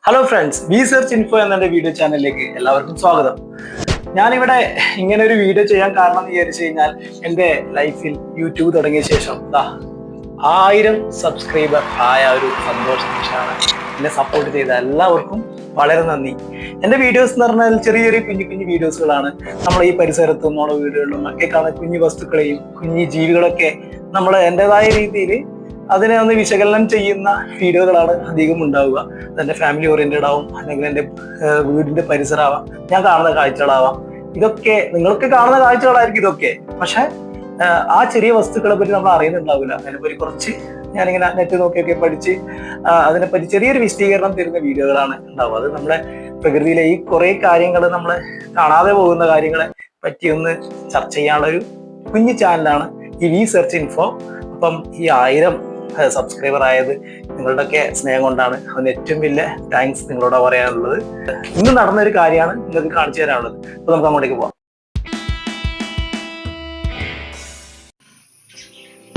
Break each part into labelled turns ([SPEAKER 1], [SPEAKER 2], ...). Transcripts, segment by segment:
[SPEAKER 1] Hello friends, V search info എന്ന video ചാനലിലേക്ക് എല്ലാവർക്കും സ്വാഗതം. ഞാനിവിടെ ഇങ്ങനെ ഒരു വീഡിയോ ചെയ്യാൻ കാരണം എന്ന് വിചാരിച്ചു കഴിഞ്ഞാൽ എൻ്റെ ലൈഫിൽ യൂട്യൂബ് തുടങ്ങിയ ശേഷം 1000 സബ്സ്ക്രൈബർ ആയ ഒരു സന്തോഷ നിമിഷമാണ്. എന്നെ സപ്പോർട്ട് ചെയ്ത എല്ലാവർക്കും വളരെ നന്ദി. എൻ്റെ വീഡിയോസ് എന്ന് പറഞ്ഞാൽ ചെറിയ കുഞ്ഞു വീഡിയോസുകളാണ്. നമ്മൾ ഈ പരിസരത്തും നമ്മുടെ വീടുകളിലും ഒക്കെ കാണുന്ന കുഞ്ഞു വസ്തുക്കളെയും കുഞ്ഞു ജീവികളൊക്കെ നമ്മൾ എൻ്റെതായ രീതിയിൽ അതിനെ ഒന്ന് വിശകലനം ചെയ്യുന്ന വീഡിയോകളാണ് അധികം ഉണ്ടാവുക. അതെൻ്റെ ഫാമിലി ഓറിയന്റഡ് ആവും, അല്ലെങ്കിൽ എൻ്റെ വീടിന്റെ പരിസരമാവാം, ഞാൻ കാണുന്ന കാഴ്ചകളാവാം. ഇതൊക്കെ നിങ്ങൾക്ക് കാണുന്ന കാഴ്ചകളായിരിക്കും ഇതൊക്കെ. പക്ഷെ ആ ചെറിയ വസ്തുക്കളെ പറ്റി നമ്മൾ അറിയുന്നുണ്ടാവില്ല. അതിനെപ്പറ്റി കുറച്ച് ഞാനിങ്ങനെ നെറ്റ് നോക്കിയൊക്കെ പഠിച്ച് അതിനെപ്പറ്റി ചെറിയൊരു വിശദീകരണം തരുന്ന വീഡിയോകളാണ് ഉണ്ടാവുക. അത് നമ്മുടെ പ്രകൃതിയിലെ ഈ കുറെ കാര്യങ്ങൾ നമ്മൾ കാണാതെ പോകുന്ന കാര്യങ്ങളെ പറ്റി ഒന്ന് ചർച്ച ചെയ്യാനുള്ള ഒരു കുഞ്ഞു ചാനലാണ് ഈ വി സെർച്ച് ഇൻഫോ. അപ്പം ഈ 1000 സബ്സ്ക്രൈബർ ആയത് നിങ്ങളുടെയൊക്കെ സ്നേഹം കൊണ്ടാണ്. അതിന് ഏറ്റവും വലിയ താങ്ക്സ് നിങ്ങളോട് പറയാനുള്ളത്. ഇന്ന് നടന്നൊരു കാര്യമാണ് നിങ്ങൾക്ക് കാണിച്ചു തരാനുള്ളത്. അപ്പൊ നമുക്ക് അങ്ങോട്ടേക്ക് പോവാം.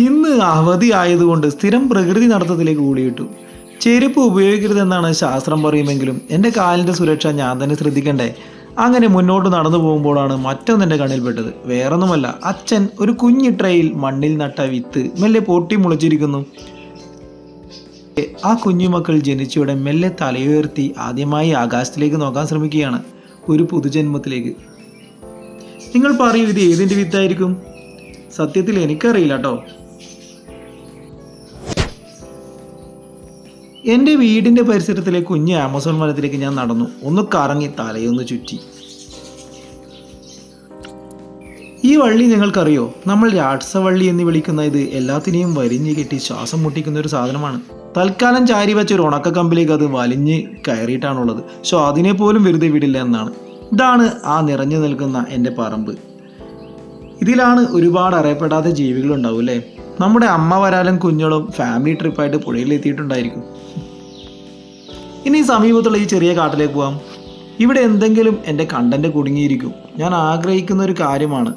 [SPEAKER 2] ഇന്ന് അവധി ആയതുകൊണ്ട് സ്ഥിരം പ്രകൃതി നടത്തത്തിലേക്ക് കൂടിയിട്ടു. ചെരുപ്പ് ഉപയോഗിക്കരുതെന്നാണ് ശാസ്ത്രം പറയുമെങ്കിലും എൻ്റെ കാലിൻ്റെ സുരക്ഷ ഞാൻ തന്നെ ശ്രദ്ധിക്കണ്ടേ. അങ്ങനെ മുന്നോട്ട് നടന്നു പോകുമ്പോഴാണ് മറ്റൊന്നെൻ്റെ കണ്ണിൽപ്പെട്ടത്. വേറൊന്നുമല്ല, അച്ഛൻ ഒരു കുഞ്ഞു ട്രെയിൽ മണ്ണിൽ നട്ട വിത്ത് മെല്ലെ പൊട്ടി മുളച്ചിരിക്കുന്നു. ആ കുഞ്ഞുമക്കൾ ജനിച്ചയുടെ മെല്ലെ തലയുയർത്തി ആദ്യമായി ആകാശത്തിലേക്ക് നോക്കാൻ ശ്രമിക്കുകയാണ്, ഒരു പുതുജന്മത്തിലേക്ക്. നിങ്ങൾ പറയൂ, ഇത് ഏതിൻ്റെ വിത്തായിരിക്കും? സത്യത്തിൽ എനിക്കറിയില്ല കേട്ടോ. എൻ്റെ വീടിൻ്റെ പരിസരത്തിലെ കുഞ്ഞ് ആമസോൺ വനത്തിലേക്ക് ഞാൻ നടന്നു. ഒന്ന് കറങ്ങി തലയൊന്ന് ചുറ്റി. ഈ വള്ളി നിങ്ങൾക്കറിയോ? നമ്മൾ രാക്ഷസവള്ളി എന്ന് വിളിക്കുന്ന ഇത് എല്ലാത്തിനെയും വരിഞ്ഞ് കെട്ടി ശ്വാസം മുട്ടിക്കുന്ന ഒരു സാധനമാണ്. തൽക്കാലം ചാരി വെച്ച ഒരു ഉണക്ക കമ്പിലേക്ക് അത് വലിഞ്ഞ് കയറിയിട്ടാണുള്ളത്. അതിനെ പോലും വെറുതെ വിടില്ല എന്നാണ്. ഇതാണ് ആ നിറഞ്ഞു നിൽക്കുന്ന എൻ്റെ പറമ്പ്. ഇതിലാണ് ഒരുപാട് അറിയപ്പെടാത്ത ജീവികളുണ്ടാവും അല്ലേ. നമ്മുടെ അമ്മ വരാലും കുഞ്ഞുങ്ങളും ഫാമിലി ട്രിപ്പായിട്ട് പുഴയിലെത്തിയിട്ടുണ്ടായിരിക്കും. ഇനി സമീപത്തുള്ള ഈ ചെറിയ കാട്ടിലേക്ക് പോകാം. ഇവിടെ എന്തെങ്കിലും എൻ്റെ കണ്ടന്റ് കുടുങ്ങിയിരിക്കും. ഞാൻ ആഗ്രഹിക്കുന്ന ഒരു കാര്യമാണ്.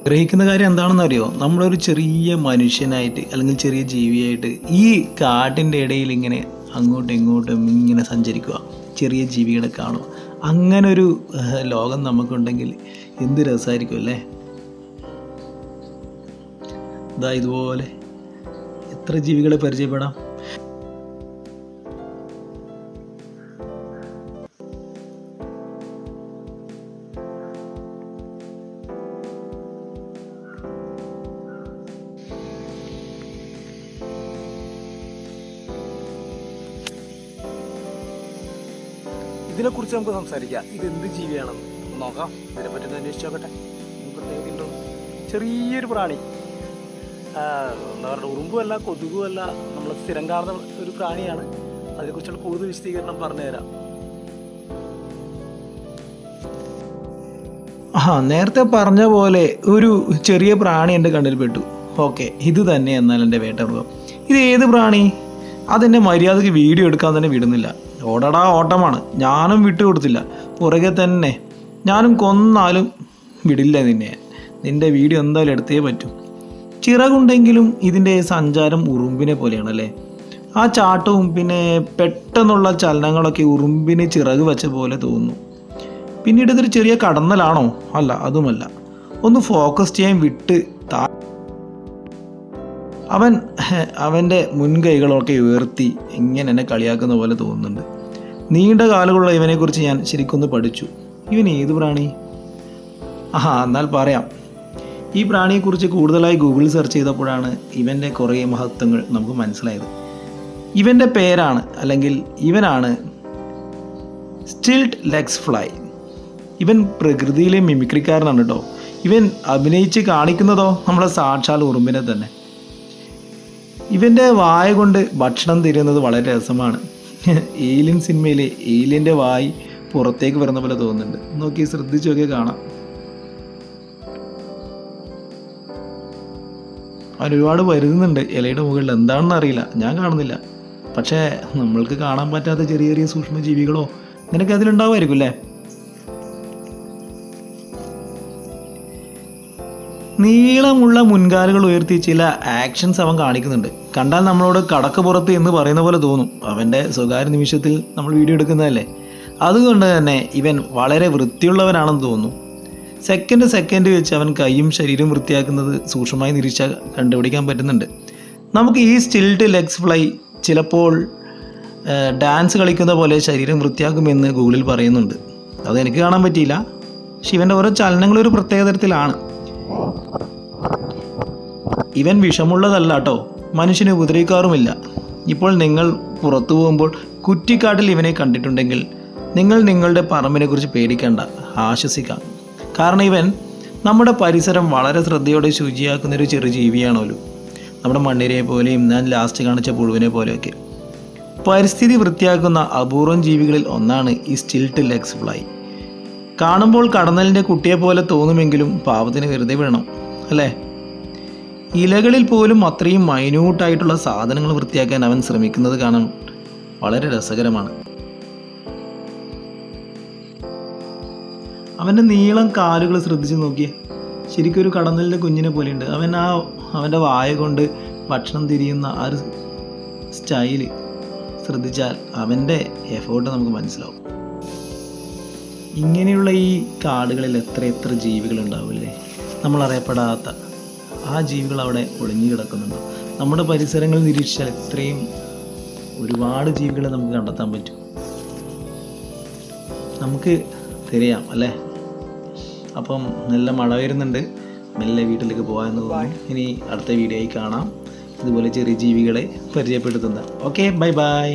[SPEAKER 2] ആഗ്രഹിക്കുന്ന കാര്യം എന്താണെന്ന് അറിയോ? നമ്മളൊരു ചെറിയ മനുഷ്യനായിട്ട് അല്ലെങ്കിൽ ചെറിയ ജീവിയായിട്ട് ഈ കാട്ടിൻ്റെ ഇടയിൽ ഇങ്ങനെ അങ്ങോട്ടും ഇങ്ങോട്ടും ഇങ്ങനെ സഞ്ചരിക്കുക, ചെറിയ ജീവികളെ കാണുക. അങ്ങനെ ഒരു ലോകം നമുക്കുണ്ടെങ്കിൽ എന്ത് രസമായിരിക്കും അല്ലേ. ഇതുപോലെ എത്ര ജീവികളെ പരിചയപ്പെടാം.
[SPEAKER 1] ഇതിനെക്കുറിച്ച് നമുക്ക് സംസാരിക്കാം. ഇത് എന്ത് ജീവിയാണെന്ന് നോക്കാം. ഇതിനെപ്പറ്റി ഒന്ന് അന്വേഷിച്ച് നോക്കട്ടെ. പ്രത്യേകതയുണ്ടോ? ചെറിയൊരു പ്രാണി, എന്താ പറയുക, ഉറുമ്പുമല്ല കൊതുകുമല്ല, നമ്മൾ സ്ഥിരം കാണുന്ന ഒരു പ്രാണിയാണ്. അതിനെക്കുറിച്ചുള്ള കൂടുതൽ വിശദീകരണം പറഞ്ഞുതരാം.
[SPEAKER 2] നേരത്തെ പറഞ്ഞ പോലെ ഒരു ചെറിയ പ്രാണി എൻ്റെ കണ്ണിൽപ്പെട്ടു. ഓക്കെ, ഇത് തന്നെ എന്നാൽ എൻ്റെ വേട്ടമൃഗം. ഇത് ഏത് പ്രാണി? അതെന്നെ മര്യാദയ്ക്ക് വീഡിയോ എടുക്കാൻ തന്നെ വിടുന്നില്ല. ഓടടാ ഓട്ടമാണ്. ഞാനും വിട്ടുകൊടുത്തില്ല, പുറകെ തന്നെ. ഞാനും കൊന്നാലും വിടില്ല നിന്നെ. നിൻ്റെ വീഡിയോ എന്തായാലും എടുത്തേ പറ്റും. ചിറകുണ്ടെങ്കിലും ഇതിൻ്റെ സഞ്ചാരം ഉറുമ്പിനെ പോലെയാണല്ലേ. ആ ചാട്ടവും പിന്നെ പെട്ടെന്നുള്ള ചലനങ്ങളൊക്കെ ഉറുമ്പിന് ചിറക് വെച്ച പോലെ തോന്നുന്നു. പിന്നീട് ഇതൊരു ചെറിയ കടന്നലാണോ? അല്ല, അതുമല്ല. ഒന്ന് ഫോക്കസ് ചെയ്യാൻ വിട്ട് അവൻ്റെ മുൻകൈകളൊക്കെ ഉയർത്തി ഇങ്ങനെ എന്നെ കളിയാക്കുന്ന പോലെ തോന്നുന്നുണ്ട്. നീണ്ട കാലുകളുള്ള ഇവനെക്കുറിച്ച് ഞാൻ ശരിക്കൊന്ന് പഠിച്ചു. ഇവൻ ഏത് പ്രാണി? എന്നാൽ പറയാം. ഈ പ്രാണിയെക്കുറിച്ച് കൂടുതലായി ഗൂഗിൾ സെർച്ച് ചെയ്തപ്പോഴാണ് ഇവൻ്റെ കുറേ മഹത്വങ്ങൾ നമുക്ക് മനസ്സിലായത്. ഇവൻ്റെ പേരാണ്, അല്ലെങ്കിൽ ഇവനാണ് സ്റ്റിൽറ്റ് ലെഗ്സ് ഫ്ലൈ. ഇവൻ പ്രകൃതിയിലെ മിമിക്രിക്കാരനാണ് കേട്ടോ. ഇവൻ അഭിനയിച്ച് കാണിക്കുന്നതോ നമ്മുടെ സാക്ഷാൽ ഉറുമ്പിനെ തന്നെ. ഇവൻ്റെ വായ കൊണ്ട് ഭക്ഷണം തരുന്നത് വളരെ രസമാണ്. ഏലിയൻ സിനിമയിലെ ഏലിയൻ്റെ വായി പുറത്തേക്ക് വരുന്ന പോലെ തോന്നുന്നുണ്ട്. നോക്കി ശ്രദ്ധിച്ചു നോക്കി കാണാം. അവൻ ഒരുപാട് വരുന്നുണ്ട് ഇലയുടെ മുകളിൽ. എന്താണെന്ന് അറിയില്ല, ഞാൻ കാണുന്നില്ല. പക്ഷേ നമ്മൾക്ക് കാണാൻ പറ്റാത്ത ചെറിയ സൂക്ഷ്മജീവികളോ നിനക്ക് അതിലുണ്ടാവുമായിരിക്കും അല്ലേ. നീളമുള്ള മുൻകാലുകൾ ഉയർത്തി ചില ആക്ഷൻസ് അവൻ കാണിക്കുന്നുണ്ട്. കണ്ടാൽ നമ്മളോട് കടക്ക് പുറത്ത് എന്ന് പറയുന്ന പോലെ തോന്നും. അവൻ്റെ സ്വകാര്യ നിമിഷത്തിൽ നമ്മൾ വീഡിയോ എടുക്കുന്നതല്ലേ. അതുകൊണ്ട് തന്നെ ഇവൻ വളരെ വൃത്തിയുള്ളവനാണെന്ന് തോന്നുന്നു. സെക്കൻഡ് വെച്ച് അവൻ കൈയും ശരീരവും വൃത്തിയാക്കുന്നത് സൂക്ഷ്മമായി നിരീക്ഷിച്ചാൽ കണ്ടുപിടിക്കാൻ പറ്റുന്നുണ്ട്. നമുക്ക് ഈ സ്റ്റിൽറ്റ് ലെഗ്സ് ഫ്ലൈ ചിലപ്പോൾ ഡാൻസ് കളിക്കുന്ന പോലെ ശരീരം വൃത്തിയാക്കുമെന്ന് ഗൂഗിളിൽ പറയുന്നുണ്ട്. അതെനിക്ക് കാണാൻ പറ്റിയില്ല. പക്ഷെ ഇവൻ്റെ ഓരോ ചലനങ്ങളൊരു പ്രത്യേക തരത്തിലാണ്. ഇവൻ വിഷമുള്ളതല്ല കേട്ടോ, മനുഷ്യനെ ഉപദ്രവിക്കാറുമില്ല. ഇപ്പോൾ നിങ്ങൾ പുറത്തു പോകുമ്പോൾ കുറ്റിക്കാട്ടിൽ ഇവനെ കണ്ടിട്ടുണ്ടെങ്കിൽ നിങ്ങൾ നിങ്ങളുടെ പറമ്പിനെ കുറിച്ച് പേടിക്കേണ്ട, ആശ്വസിക്കാം. കാരണം ഇവൻ നമ്മുടെ പരിസരം വളരെ ശ്രദ്ധയോടെ ശുചിയാക്കുന്നൊരു ചെറു ജീവിയാണല്ലോ. നമ്മുടെ മണ്ണിരയെ പോലെയും ഞാൻ ലാസ്റ്റ് കാണിച്ച പുഴുവിനെ പോലെയൊക്കെ പരിസ്ഥിതി വൃത്തിയാക്കുന്ന അപൂർവം ജീവികളിൽ ഒന്നാണ് ഈ സ്റ്റിൽറ്റ് ലെഗ്സ് ഫ്ലൈ. കാണുമ്പോൾ കടന്നലിൻ്റെ കുട്ടിയെ പോലെ തോന്നുമെങ്കിലും പാവത്തിന് വെറുതെ വിടണം അല്ലേ. ഇലകളിൽ പോലും അത്രയും മൈന്യൂട്ടായിട്ടുള്ള സാധനങ്ങൾ വൃത്തിയാക്കാൻ അവൻ ശ്രമിക്കുന്നത് കാണാൻ വളരെ രസകരമാണ്. അവൻ്റെ നീളം കാലുകൾ ശ്രദ്ധിച്ച് നോക്കിയേ, ശരിക്കും ഒരു കടന്നലിൻ്റെ കുഞ്ഞിനെ പോലെയുണ്ട്. അവൻ്റെ വായ കൊണ്ട് ഭക്ഷണം തിരിയുന്ന ആ ഒരു സ്റ്റൈല് ശ്രദ്ധിച്ചാൽ അവൻ്റെ എഫേർട്ട് നമുക്ക് മനസ്സിലാവും. ഇങ്ങനെയുള്ള ഈ കാടുകളിൽ എത്ര ജീവികളുണ്ടാവില്ലേ, നമ്മളറിയപ്പെടാത്ത ആ ജീവികൾ അവിടെ ഒളിഞ്ഞു കിടക്കുന്നുണ്ട്. നമ്മുടെ പരിസരങ്ങൾ നിരീക്ഷിച്ചാൽ ഇത്രയും ഒരുപാട് ജീവികളെ നമുക്ക് കണ്ടെത്താൻ പറ്റും. നമുക്ക് തിരയാം അല്ലേ. അപ്പം നല്ല മഴ വരുന്നുണ്ട്, മെല്ലെ വീട്ടിലേക്ക് പോകാമെന്ന് തോന്നുന്നു. ഇനി അടുത്ത വീഡിയോയിൽ കാണാം ഇതുപോലെ ചെറിയ ജീവികളെ പരിചയപ്പെടുത്തുന്നത്. Okay, by.